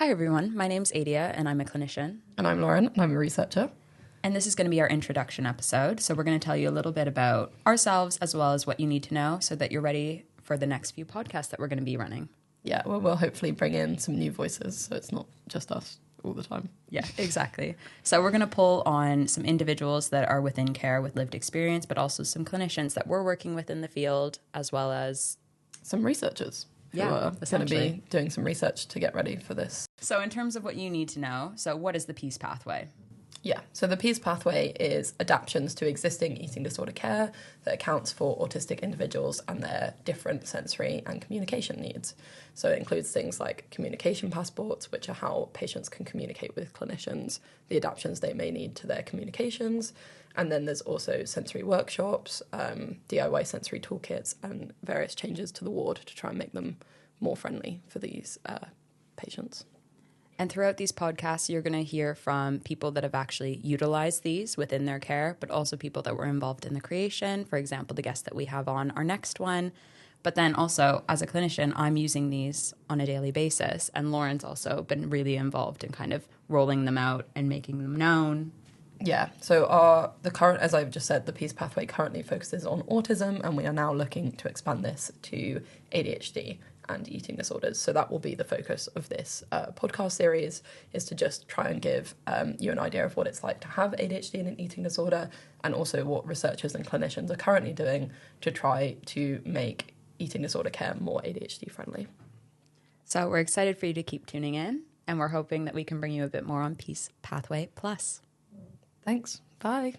Hi everyone, my name's Adia and I'm a clinician. And I'm Lauren and I'm a researcher. And this is going to be our introduction episode. So we're going to tell you a little bit about ourselves as well as what you need to know so that you're ready for the next few podcasts that we're going to be running. Yeah, well, we'll hopefully bring in some new voices so it's not just us all the time. Yeah, exactly. So we're going to pull on some individuals that are within care with lived experience, but also some clinicians that we're working with in the field, as well as some researchers who are going to be doing some research to get ready for this. So in terms of what you need to know, so what is the PEACE pathway? Yeah, so the PEACE pathway is adaptations to existing eating disorder care that accounts for autistic individuals and their different sensory and communication needs. So it includes things like communication passports, which are how patients can communicate with clinicians, the adaptations they may need to their communications, and then there's also sensory workshops, DIY sensory toolkits, and various changes to the ward to try and make them more friendly for these patients. And throughout these podcasts, you're going to hear from people that have actually utilized these within their care, but also people that were involved in the creation. For example, the guest that we have on our next one. But then also, as a clinician, I'm using these on a daily basis. And Lauren's also been really involved in kind of rolling them out and making them known. Yeah, so the current, as I've just said, the PEACE pathway currently focuses on autism, and we are now looking to expand this to ADHD and eating disorders. So that will be the focus of this podcast series, is to just try and give you an idea of what it's like to have ADHD and an eating disorder, and also what researchers and clinicians are currently doing to try to make eating disorder care more ADHD friendly. So we're excited for you to keep tuning in, and we're hoping that we can bring you a bit more on PEACE Pathway Plus. Thanks. Bye.